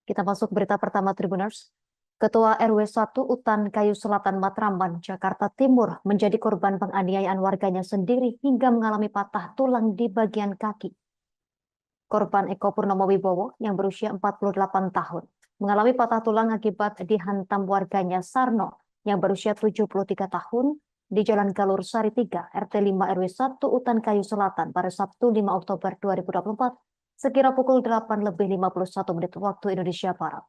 Kita masuk berita pertama Tribuners. Ketua RW 1 Utan Kayu Selatan Matraman, Jakarta Timur menjadi korban penganiayaan warganya sendiri hingga mengalami patah tulang di bagian kaki. Korban Eko Purnomo Wibowo yang berusia 48 tahun mengalami patah tulang akibat dihantam warganya Sarno yang berusia 73 tahun di Jalan Galur Sari 3, RT 5 RW 1 Utan Kayu Selatan pada Sabtu 5 Oktober 2024 sekira pukul 8:51 waktu Indonesia Barat.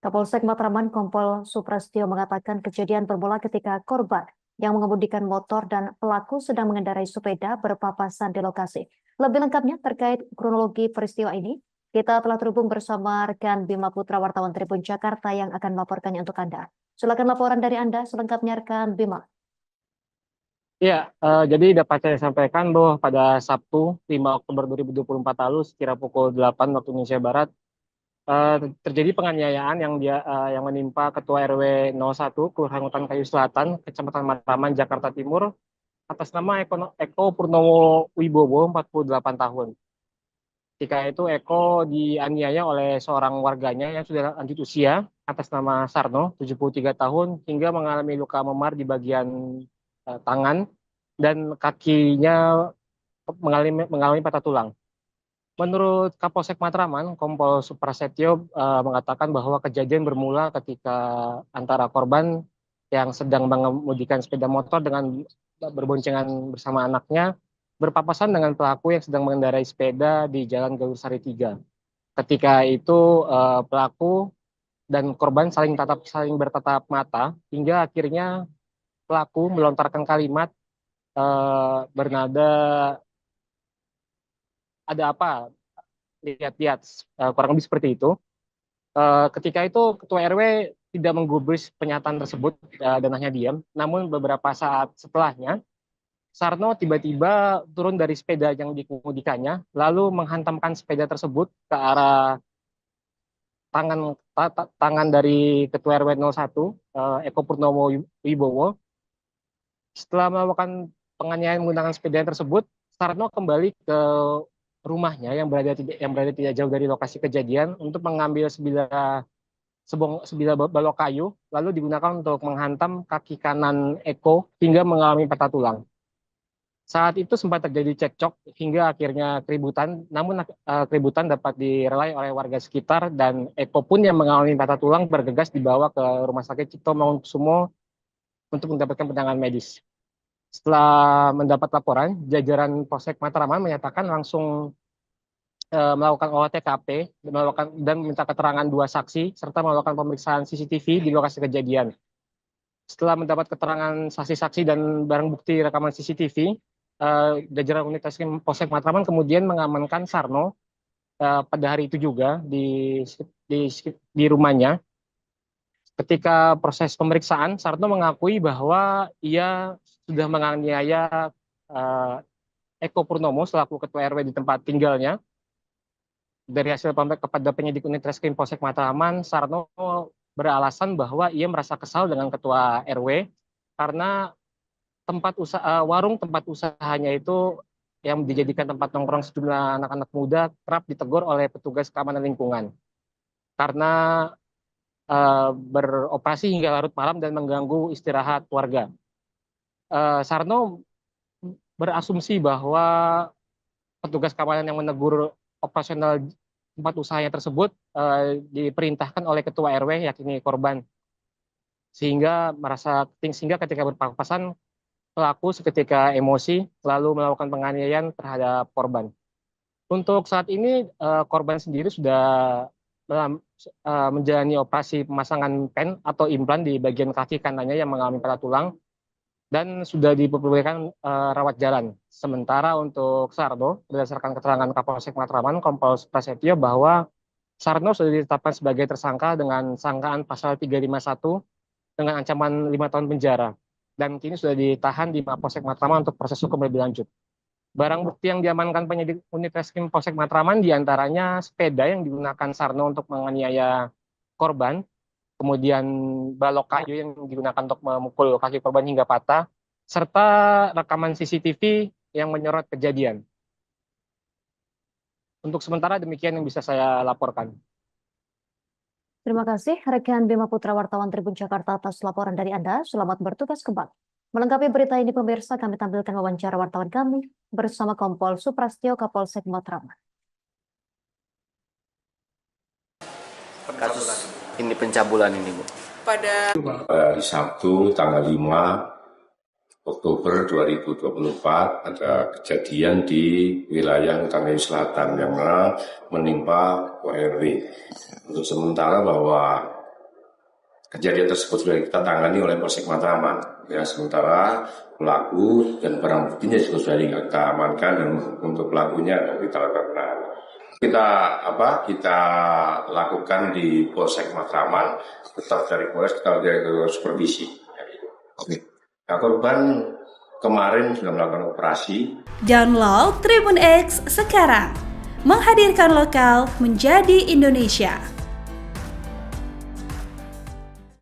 Kapolsek Matraman Kompol Suprastio mengatakan kejadian bermula ketika korban yang mengemudikan motor dan pelaku sedang mengendarai sepeda berpapasan di lokasi. Lebih lengkapnya terkait kronologi peristiwa ini, kita telah terhubung bersama rekan Bima Putra wartawan Tribun Jakarta yang akan melaporkannya untuk Anda. Silakan laporan dari Anda selengkapnya rekan Bima. Ya, jadi dapat saya sampaikan bahwa pada Sabtu 5 Oktober 2024 lalu sekira pukul 8 waktu Indonesia Barat terjadi penganiayaan yang menimpa Ketua RW 01 Kelurahan Hutan Kayu Selatan, Kecamatan Matraman, Jakarta Timur atas nama Eko Purnomo Wibowo 48 tahun. Ketika itu Eko dianiaya oleh seorang warganya yang sudah lanjut usia atas nama Sarno 73 tahun hingga mengalami luka memar di bagian tangan dan kakinya mengalami patah tulang. Menurut Kapolsek Matraman, Kompol Suprasetyo mengatakan bahwa kejadian bermula ketika antara korban yang sedang mengemudikan sepeda motor dengan berboncengan bersama anaknya berpapasan dengan pelaku yang sedang mengendarai sepeda di Jalan Galur Sari 3. Ketika itu pelaku dan korban saling bertatap mata hingga akhirnya pelaku melontarkan kalimat bernada ada apa, lihat-lihat, kurang lebih seperti itu. Ketika itu Ketua RW tidak menggubris pernyataan tersebut dan hanya diam. Namun beberapa saat setelahnya, Sarno tiba-tiba turun dari sepeda yang dikemudikannya, lalu menghantamkan sepeda tersebut ke arah tangan dari Ketua RW 01, Eko Purnomo Wibowo. Setelah melakukan penganiayaan menggunakan sepeda tersebut, Sarno kembali ke rumahnya yang berada tidak jauh dari lokasi kejadian untuk mengambil sebilah balok kayu, lalu digunakan untuk menghantam kaki kanan Eko hingga mengalami patah tulang. Saat itu sempat terjadi cekcok hingga akhirnya keributan, namun keributan dapat direlai oleh warga sekitar dan Eko pun yang mengalami patah tulang bergegas dibawa ke Rumah Sakit Cipto Mangunkusumo untuk mendapatkan penanganan medis. Setelah mendapat laporan, jajaran Polsek Matraman menyatakan langsung melakukan olah TKP dan meminta keterangan dua saksi serta melakukan pemeriksaan CCTV di lokasi kejadian. Setelah mendapat keterangan saksi-saksi dan barang bukti rekaman CCTV, jajaran unit reskrim Polsek Matraman kemudian mengamankan Sarno pada hari itu juga di rumahnya. Ketika proses pemeriksaan, Sarno mengakui bahwa ia sudah menganiaya Eko Purnomo selaku Ketua RW di tempat tinggalnya. Dari hasil pemeriksaan kepada penyidik unit reskrim Polsek Matraman, Sarno beralasan bahwa ia merasa kesal dengan Ketua RW karena warung tempat usahanya itu yang dijadikan tempat nongkrong sejumlah anak-anak muda kerap ditegur oleh petugas keamanan lingkungan karena beroperasi hingga larut malam dan mengganggu istirahat warga. Sarno berasumsi bahwa petugas keamanan yang menegur operasional tempat usahanya tersebut diperintahkan oleh Ketua RW yakni korban, sehingga ketika berpapasan pelaku seketika emosi lalu melakukan penganiayaan terhadap korban. Untuk saat ini korban sendiri sudah menjalani operasi pemasangan pen atau implan di bagian kaki kanannya yang mengalami patah tulang dan sudah diperbolehkan rawat jalan. Sementara untuk Sarno, berdasarkan keterangan Kapolsek Matraman Kompol Prasetyo bahwa Sarno sudah ditetapkan sebagai tersangka dengan sangkaan pasal 351 dengan ancaman 5 tahun penjara dan kini sudah ditahan di Mapolsek Matraman untuk proses hukum lebih lanjut. Barang bukti yang diamankan penyidik unit reskrim Polsek Matraman diantaranya sepeda yang digunakan Sarno untuk menganiaya korban, kemudian balok kayu yang digunakan untuk memukul kaki korban hingga patah, serta rekaman CCTV yang menyorot kejadian. Untuk sementara demikian yang bisa saya laporkan. Terima kasih rekan Bima Putra wartawan Tribun Jakarta atas laporan dari Anda. Selamat bertugas kembali. Melengkapi berita ini pemirsa, kami tampilkan wawancara wartawan kami bersama Kompol Suprastyo Kapolsek Matraman. Kasus ini pencabulan ini, Bu. Pada Hari Sabtu tanggal 5 Oktober 2024 ada kejadian di wilayah Tanggayu Selatan yang menimpa ORW. Untuk sementara bahwa kejadian tersebut sudah kita tangani oleh Polsek Matraman. Ya, sementara pelaku dan barang buktinya juga sudah kita amankan dan untuk pelakunya kita lakukan penahanan. Kita lakukan di Polsek Matraman, tetap dari Polres kita dari supervisi. Oke. Nah, korban kemarin sudah melakukan operasi. Download Tribun X sekarang, menghadirkan lokal menjadi Indonesia.